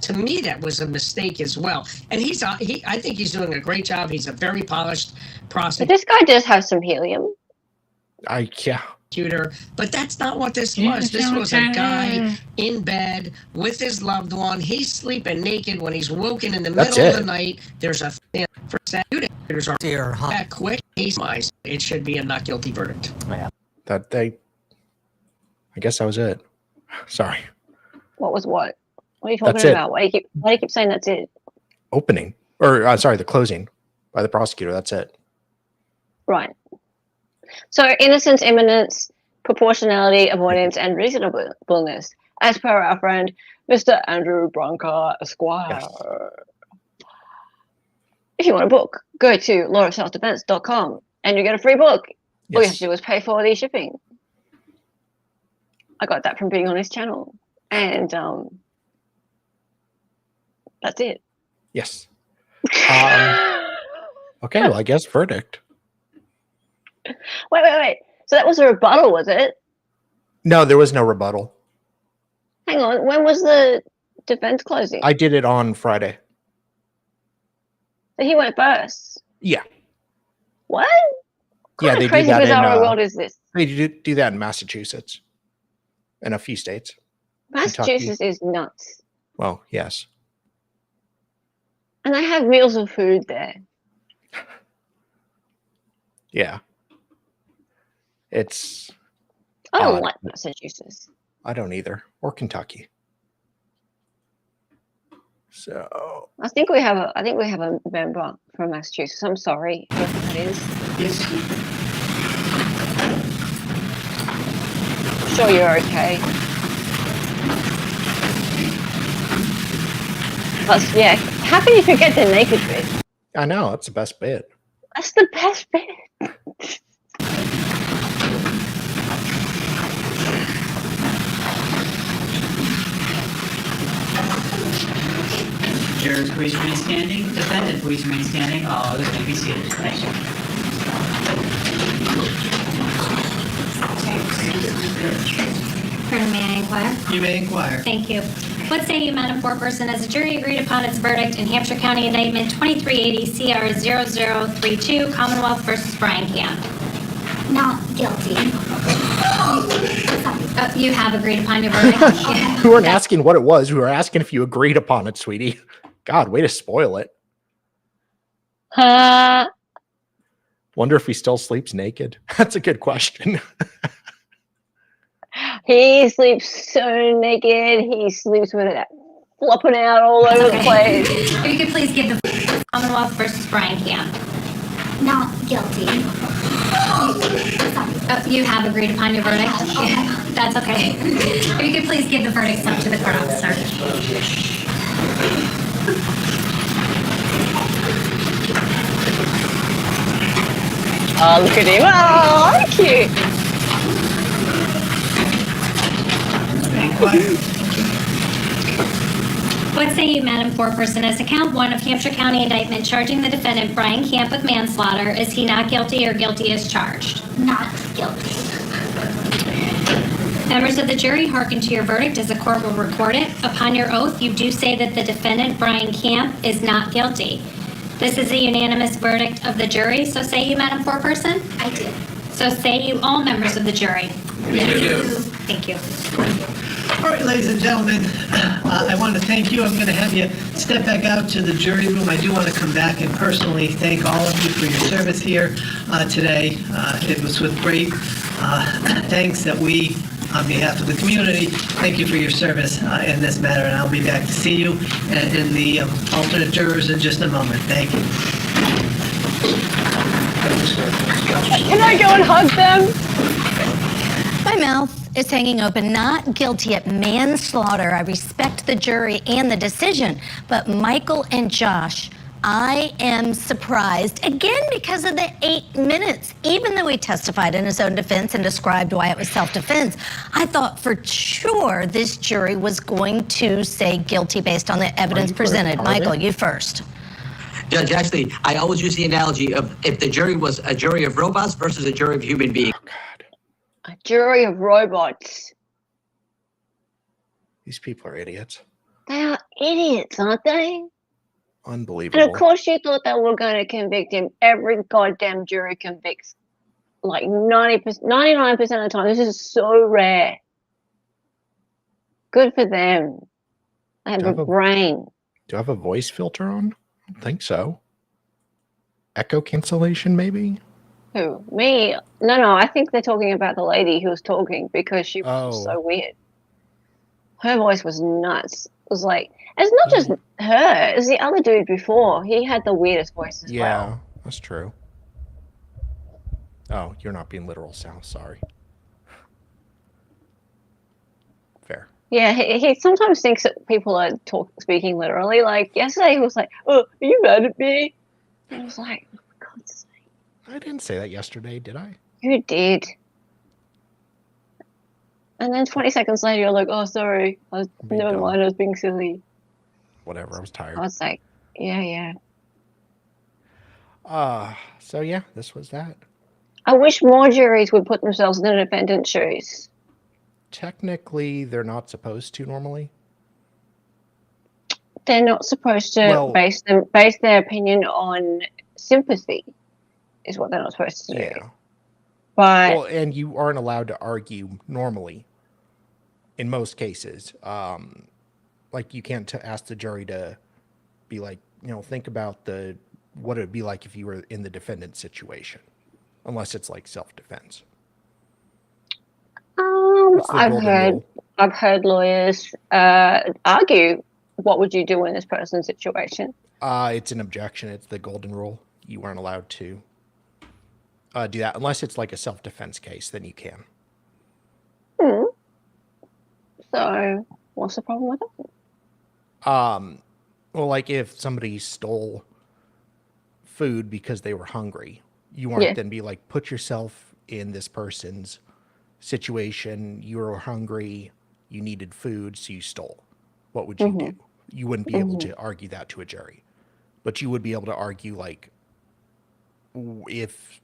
To me, that was a mistake as well. And I think he's doing a great job. He's a very polished But prosecutor. this guy does have some helium. But that's not what this was. This was a guy in bed with his loved one. He's sleeping naked when he's woken in the middle of the night. There's a for prosecutors are that quick. It should be a not guilty verdict. Yeah. I guess that was it. Sorry. What was what? What are you talking about? Why do you keep saying that's it? Opening. Or, sorry, the closing by the prosecutor. That's it. Right. So innocence, imminence, proportionality, avoidance, and reasonableness, as per our friend Mr. Andrew Bronca, Esquire. Yes. If you want a book, go to lawofselfdefense.com and you get a free book. All you have to do is pay for the shipping. I got that from being on his channel. And that's it. Yes. Okay, well, I guess verdict. Wait. So that was a rebuttal, was it? No, there was no rebuttal. Hang on. When was the defense closing? I did it on Friday. So he went first. Yeah. What? Yeah, they do crazy that bizarre in. world is this? They do that in Massachusetts, and a few states. Massachusetts is nuts. Well, yes. And they have meals of food there. Yeah. It's. I don't like Massachusetts. I don't either, or Kentucky. So. I think we have a member from Massachusetts. I'm sorry, whoever that is. I'm sure you're okay. But yeah, how can you forget the naked bit? I know, that's the best bit. That's the best bit. Jurors, please remain standing. Defendant, please remain standing. All others may be seated. Thank you. Pardon, may I inquire? You may inquire. Thank you. What say you, Madam Foreperson, as the jury agreed upon its verdict in Hampshire County Indictment 2380 CR 0032, Commonwealth versus Brian Camp? Not guilty. You have agreed upon your verdict? We weren't asking what it was. We were asking if you agreed upon it, sweetie. God, way to spoil it. Wonder if he still sleeps naked. That's a good question. He sleeps so naked. He sleeps with it flopping out all over the place. If you could please give the Commonwealth versus Brian Camp. Not guilty. You have agreed upon your verdict? That's okay. If you could please give the verdict up to the court officer. Oh, look at him. Oh, cute. What say you, Madam Foreperson, as to count 1 of Hampshire County indictment charging the defendant Brian Camp with manslaughter, is he not guilty or guilty as charged? Not guilty. Members of the jury, hearken to your verdict as the court will record it. Upon your oath, you do say that the defendant Brian Camp is not guilty. This is a unanimous verdict of the jury, so say you, Madam Foreperson? I do. So say you, all members of the jury. We do. Thank you. All right, ladies and gentlemen, I want to thank you. I'm going to have you step back out to the jury room. I do want to come back and personally thank all of you for your service here today. It was with great thanks that we, on behalf of the community, thank you for your service in this matter, and I'll be back to see you and in the alternate jurors in just a moment. Thank you. Can I go and hug them? My mouth is hanging open, not guilty at manslaughter. I respect the jury and the decision, but Michael and Josh, I am surprised, again, because of the 8 minutes. Even though he testified in his own defense and described why it was self-defense, I thought for sure this jury was going to say guilty based on the evidence presented. Michael, you first. Judge, actually, I always use the analogy of if the jury was a jury of robots versus a jury of human beings. Oh, God. A jury of robots. These people are idiots. They are idiots, aren't they? Unbelievable. And of course you thought they were going to convict him. Every goddamn jury convicts. Like 90%, 99% of the time. This is so rare. Good for them. They have a brain. Do I have a voice filter on? I don't think so. Echo cancellation, maybe? Who? Me? No, I think they're talking about the lady who was talking because she was so weird. Her voice was nuts. It was like, it's not just her, it's the other dude before. He had the weirdest voice as well. Yeah, that's true. Oh, you're not being literal, Sal. Sorry. Fair. Yeah, he sometimes thinks that people are speaking literally. Like yesterday, he was like, "Oh, are you mad at me?" And I was like, "Oh, for God's sake." I didn't say that yesterday, did I? You did. And then 20 seconds later, you're like, "Oh, sorry. Never mind. I was being silly." Whatever. I was tired. I was like, "Yeah." So yeah, this was that. I wish more juries would put themselves in the defendant's shoes. Technically, they're not supposed to normally. They're not supposed to base their opinion on sympathy, is what they're not supposed to do. Yeah. But well, and you aren't allowed to argue normally. In most cases, like you can't ask the jury to be like, think about what it would be like if you were in the defendant's situation, unless it's like self-defense. I've heard lawyers argue, what would you do in this person's situation? It's an objection. It's the golden rule. You weren't allowed to do that unless it's like a self-defense case. Then you can. So, what's the problem with it? Well, like if somebody stole food because they were hungry, you aren't then be like, put yourself in this person's situation. You were hungry, you needed food, so you stole. What would you do? you wouldn't be able to argue that to a jury, but you would be able to argue like if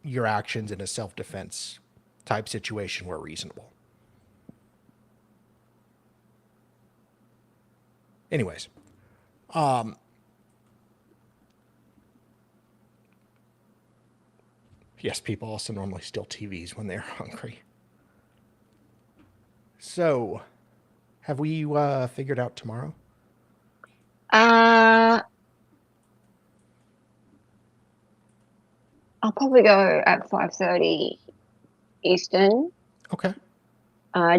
your actions in a self-defense type situation were reasonable. Anyways, yes, people also normally steal TVs when they're hungry. So, have we figured out tomorrow? I'll probably go at 5:30 Eastern. Okay.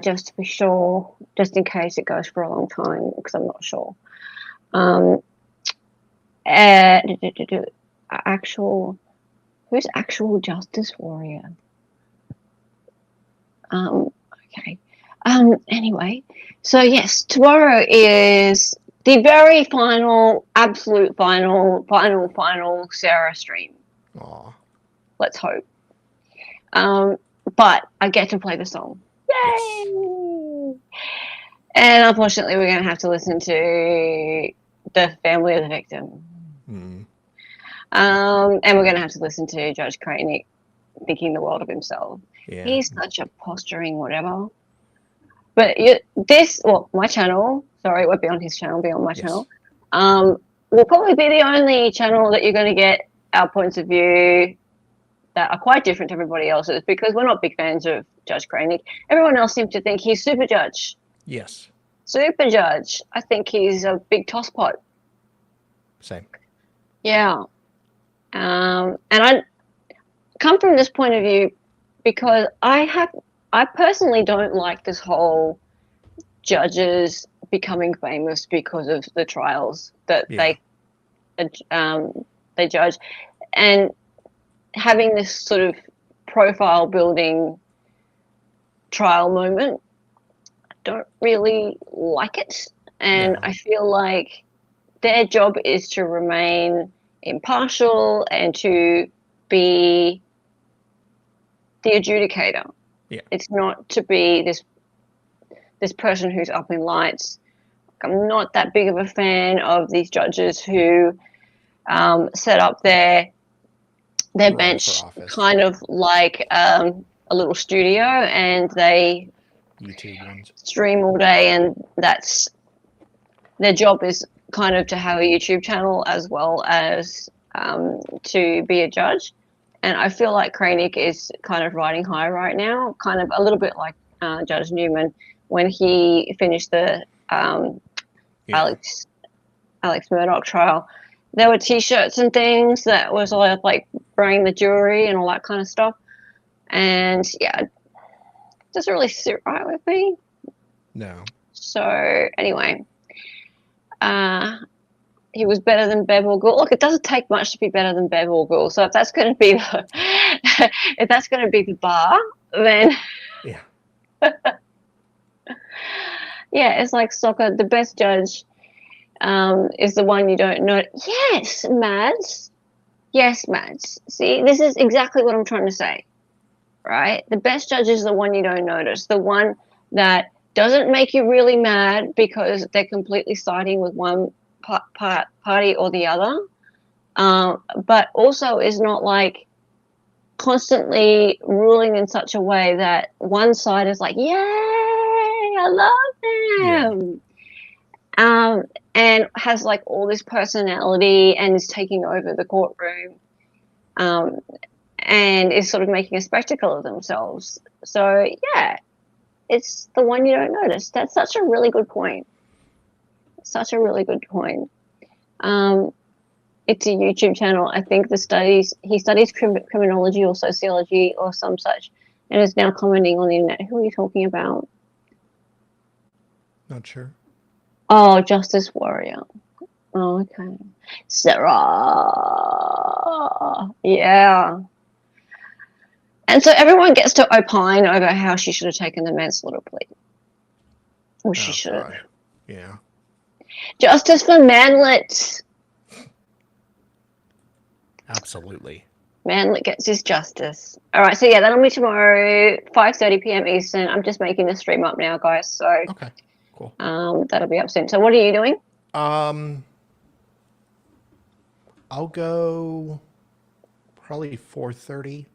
Just to be sure, just in case it goes for a long time, because I'm not sure. Who's actual Justice Warrior? Okay. Anyway, so yes, tomorrow is the very final, absolute final Sarah stream. Aw. Let's hope. But I get to play the song. Yay! Yes. And unfortunately, we're going to have to listen to the family of the victim. Mm. And we're going to have to listen to Judge Cranick thinking the world of himself. Yeah. He's such a posturing whatever. But my channel, sorry, it won't be on his channel, be on my channel, will probably be the only channel that you're going to get our points of view that are quite different to everybody else's, because we're not big fans of Judge Cranick. Everyone else seems to think he's super judge. Yes. Super judge. I think he's a big tosspot. Same. Yeah. And I come from this point of view because I personally don't like this whole judges becoming famous because of the trials that they judge, and having this sort of profile building trial moment. I don't really like it, and I feel like their job is to remain impartial and to be the adjudicator. Yeah. It's not to be this person who's up in lights. I'm not that big of a fan of these judges who set up their bench kind of like a little studio, and they YouTube ones stream all day, and that's their job is kind of to have a YouTube channel as well as to be a judge. And I feel like Cranick is kind of riding high right now, kind of a little bit like Judge Newman when he finished the Alex Murdoch trial. There were T-shirts and things that was like bring the jury and all that kind of stuff. And yeah, it doesn't really sit right with me. No. So anyway, he was better than Bev or Gould. Look, it doesn't take much to be better than Bev or Gould. So if that's going to be the bar, then yeah, yeah, it's like soccer. The best judge is the one you don't know. Yes, Mads. Yes, Mads. See, this is exactly what I'm trying to say, right? The best judge is the one you don't notice, the one that doesn't make you really mad because they're completely siding with one party or the other, but also is not like constantly ruling in such a way that one side is like, yay, I love him. Yeah. And has like all this personality and is taking over the courtroom, and is sort of making a spectacle of themselves. So yeah, it's the one you don't notice. That's such a really good point. Such a really good point. It's a YouTube channel. I think he studies criminology or sociology or some such, and is now commenting on the internet. Who are you talking about? Not sure. Oh, Justice Warrior. Oh, okay. Sarah. Yeah. And so everyone gets to opine over how she should have taken the manslaughter plea. Or she should have. Yeah. Justice for Manlet. Absolutely. Manlet gets his justice. All right, so yeah, that'll be tomorrow, 5:30 p.m. Eastern. I'm just making the stream up now, guys. So okay, cool. That'll be up soon. So what are you doing? I'll go probably 4:30,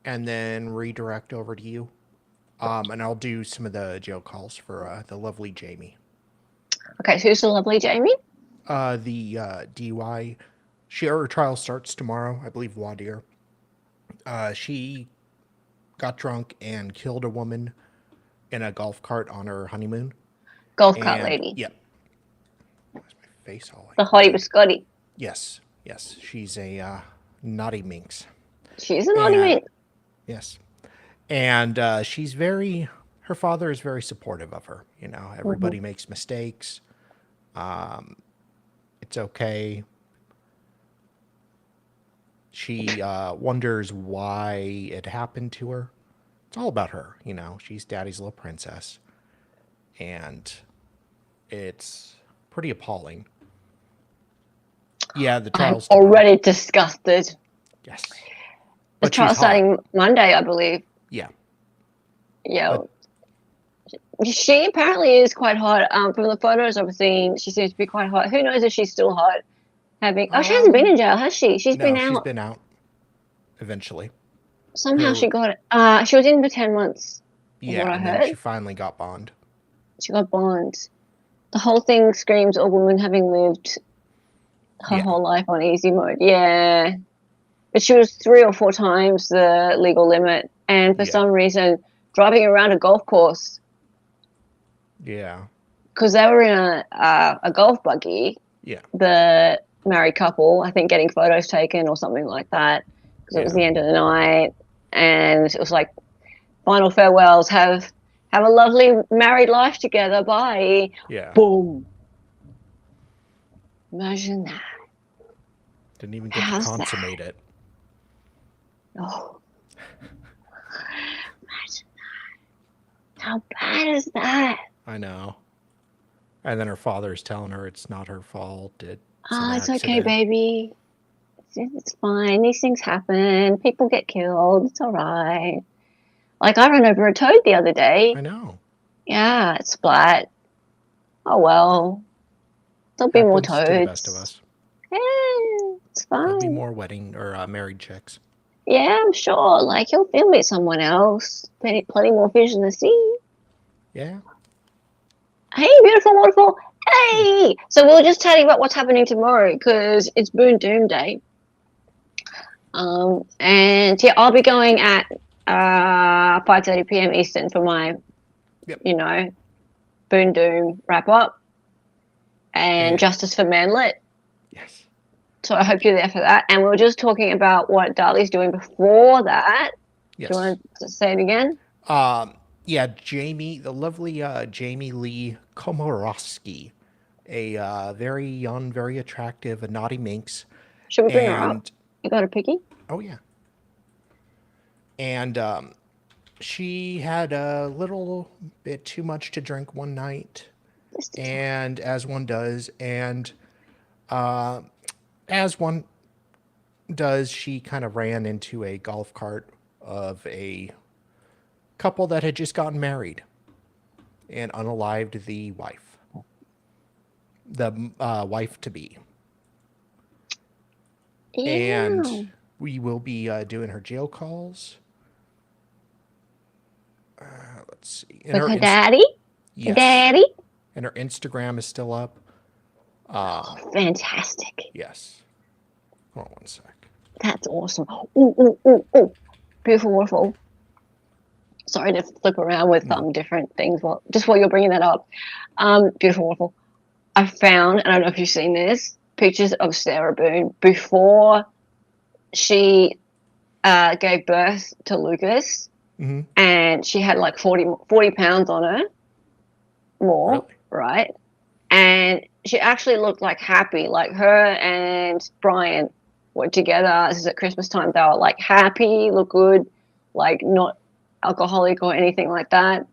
and then redirect over to you. And I'll do some of the jail calls for the lovely Jamie. Okay, so who's the lovely Jamie? The DUI. Her trial starts tomorrow, I believe. Wadir. She got drunk and killed a woman in a golf cart on her honeymoon. Golf cart lady. Yep. Where's my face all like the hottie with Scotty. Yes. She's a naughty minx. She's a naughty minx. Yes. And her father is very supportive of her. You know, everybody makes mistakes. It's okay. She wonders why it happened to her. It's all about her, you know. She's daddy's little princess. And it's pretty appalling. Yeah, the trial's already disgusted. Yes. The trial's starting Monday, I believe. Yeah. Yeah. She apparently is quite hot. From the photos I've seen, she seems to be quite hot. Who knows if she's still hot? She hasn't been in jail, has she? She's been out. She's been out. Eventually. Somehow she got it. She was in for 10 months. Yeah, what I and heard. then she finally got bond. She got bond. The whole thing screams a woman having lived her whole life on easy mode. Yeah. But she was 3 or 4 times the legal limit. And for some reason, driving around a golf course. Yeah. Because they were in a golf buggy. Yeah. The married couple, I think, getting photos taken or something like that. Because it was the end of the night. And it was like, final farewells. Have a lovely married life together. Bye. Yeah. Boom. Imagine that. Didn't even get to consummate it. Oh. Imagine that. How bad is that? I know. And then her father's telling her it's not her fault. It's okay, baby. It's fine. These things happen. People get killed. It's all right. Like, I ran over a toad the other day. I know. Yeah, it's splat. Oh, well. There'll be more toads. To the best of us. Yeah, it's fine. There'll be more wedding or married chicks. Yeah, I'm sure. Like, he'll film it someone else. Plenty more fish in the sea. Yeah. Hey, beautiful, wonderful. Hey! So we'll just tell you about what's happening tomorrow because it's Boone Doom Day. And yeah, I'll be going at 5:30 p.m. Eastern for my, Boone Doom wrap up and Justice for Manlet. Yes. So I hope you're there for that. And we were just talking about what Darlie's doing before that. Yes. Do you want to say it again? Yeah, Jamie, the lovely Jamie Lee Komorowski, a very young, very attractive, a naughty minx. Should we bring her up? You got a picky? Oh, yeah. And she had a little bit too much to drink one night, and as one does, and as one does, she kind of ran into a golf cart of a couple that had just gotten married and unalived the wife. The wife-to-be. Ew. And we will be doing her jail calls. Let's see. With her daddy? Yes. Daddy? And her Instagram is still up. Fantastic. Yes. Hold on one sec. That's awesome. Ooh. Beautiful, wonderful. Sorry to flip around with different things while you're bringing that up. Beautiful, wonderful. I found, and I don't know if you've seen this, pictures of Sarah Boone before she gave birth to Lucas, and she had like 40 pounds on her, more, right? And she actually looked like happy, like her and Brian were together. This is at Christmas time. They were like happy, look good, like not alcoholic or anything like that.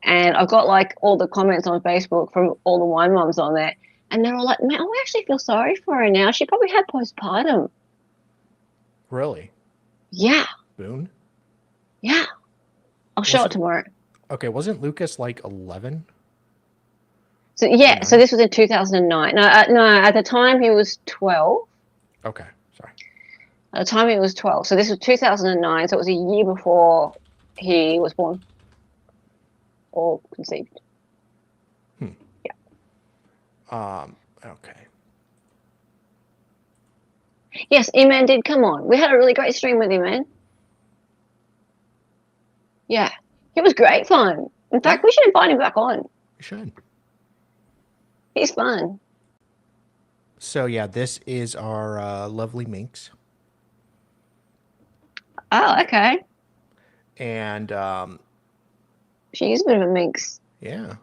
And I've got like all the comments on Facebook from all the wine mums on there. And they're all like, man, I actually feel sorry for her now. She probably had postpartum. Really? Yeah. Boone? Yeah. I'll show it tomorrow. Okay, wasn't Lucas like 11? So yeah, so this was in 2009. No, at the time he was 12. Okay, sorry. At the time he was 12. So this was 2009. So it was a year before he was born or conceived. Yeah. Okay. Yes, E-Man did come on. We had a really great stream with him, man. Yeah, it was great fun. In fact, we should invite him back on. We should. He's fun. So yeah, this is our lovely minx. Oh, okay. And she's a bit of a minx. Yeah.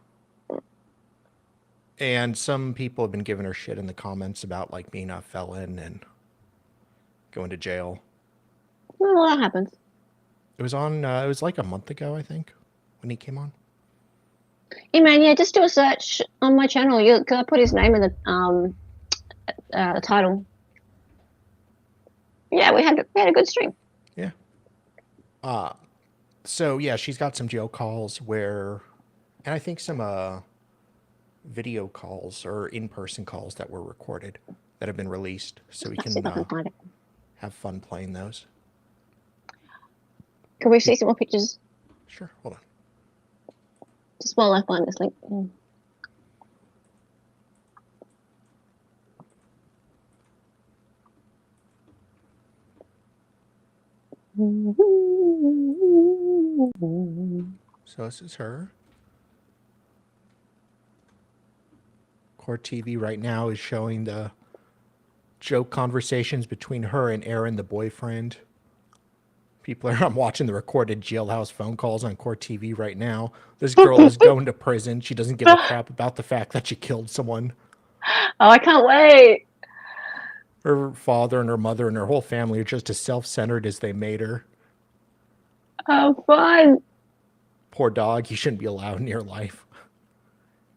And some people have been giving her shit in the comments about like being a felon and going to jail. Well, that happens. It was on. It was like a month ago, I think, when he came on. Hey man, yeah, just do a search on my channel. You can I put his name in the title. Yeah, we had a good stream. Yeah. So yeah, she's got some jail calls and I think some video calls or in-person calls that were recorded that have been released, so we can have fun playing those. Can we see some more pictures? Sure. Hold on. Just while I find this link. So this is her. Court TV right now is showing the joke conversations between her and Aaron, the boyfriend. I'm watching the recorded jailhouse phone calls on Court TV right now. This girl is going to prison. She doesn't give a crap about the fact that she killed someone. Oh, I can't wait. Her father and her mother and her whole family are just as self-centered as they made her. Oh, fun. Poor dog. He shouldn't be allowed in your life.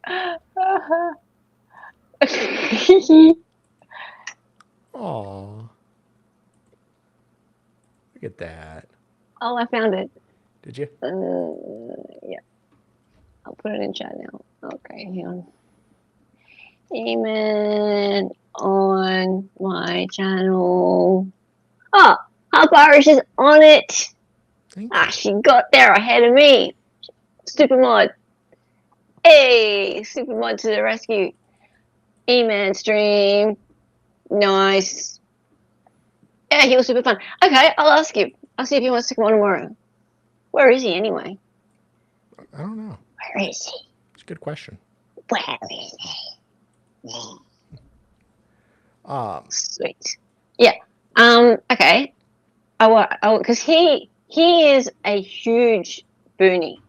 Aw. Look at that. Oh, I found it. Did you? Yeah. I'll put it in chat now. Okay, hang on. Amen on my channel. Oh, Half Irish is on it. She got there ahead of me. Super mod. Hey, super mod to the rescue. E-Man stream. Nice. Yeah, he was super fun. Okay, I'll ask you. I'll see if he wants to come on tomorrow. Where is he anyway? I don't know. Where is he? It's a good question. Where is he? Sweet. Yeah. Okay. Because he is a huge boonie.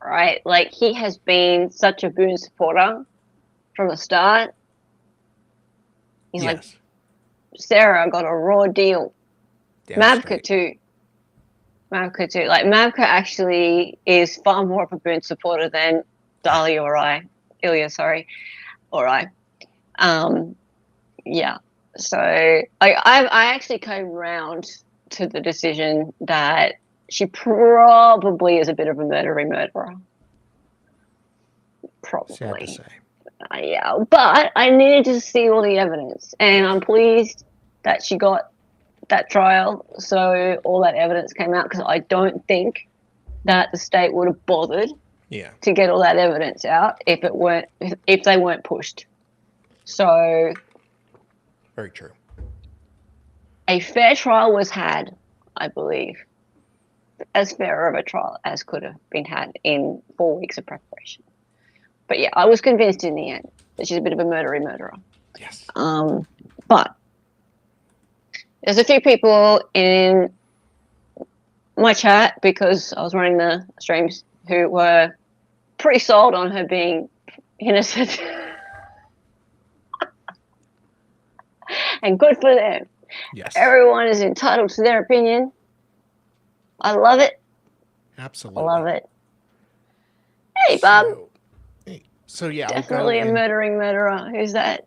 Right? Like, he has been such a Boone supporter from the start. He's like, Sarah got a raw deal. Mavka too. Like, Mavka actually is far more of a Boone supporter than Dahlia or Ilya, or I. Yeah. So I actually came round to the decision that she probably is a bit of a murderer. Probably. Sad to say. Yeah, but I needed to see all the evidence, and I'm pleased that she got that trial, so all that evidence came out, because I don't think that the state would have bothered to get all that evidence out if they weren't pushed. So very true. A fair trial was had, I believe. As fair of a trial as could have been had in 4 weeks of preparation. But yeah, I was convinced in the end that she's a bit of a murderer. Yes. But there's a few people in my chat, because I was running the streams, who were pretty sold on her being innocent. And good for them. Yes. Everyone is entitled to their opinion. I love it. Absolutely. I love it. Hey, Bob. So yeah, definitely a murderer. Who's that?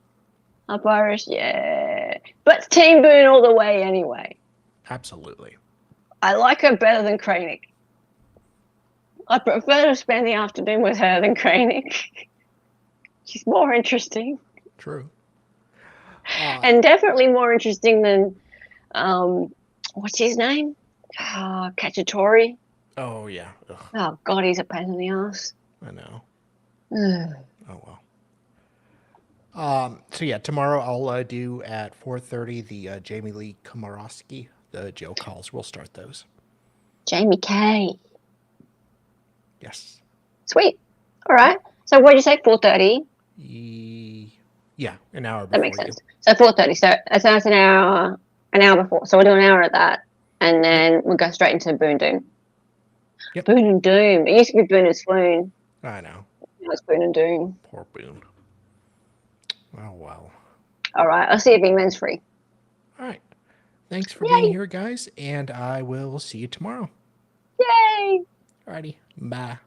Up Irish? Yeah. But Team Boone all the way anyway. Absolutely. I like her better than Kranick. I prefer to spend the afternoon with her than Kranick. She's more interesting. True. And definitely more interesting than, what's his name? Cacciatore. Oh, yeah. Ugh, Oh, God, he's a pain in the ass. I know. Ugh. Oh, well. So, yeah, tomorrow I'll do at 4:30 the Jamie Lee Komorowski, the jail calls. We'll start those. Jamie K. Yes. Sweet. All right. So what did you say, 4:30? Yeah, an hour before That makes sense. So 4:30. So that's an hour before. So we'll do an hour of that, and then we'll go straight into Boon Doom. Yep. Boon and Doom. It used to be Boon and Swoon. I know. Now it's Boon and Doom. Poor Boone. Oh, well. All right. I'll see if England's free. All right. Thanks for being here, guys, and I will see you tomorrow. Yay! Alrighty. Bye.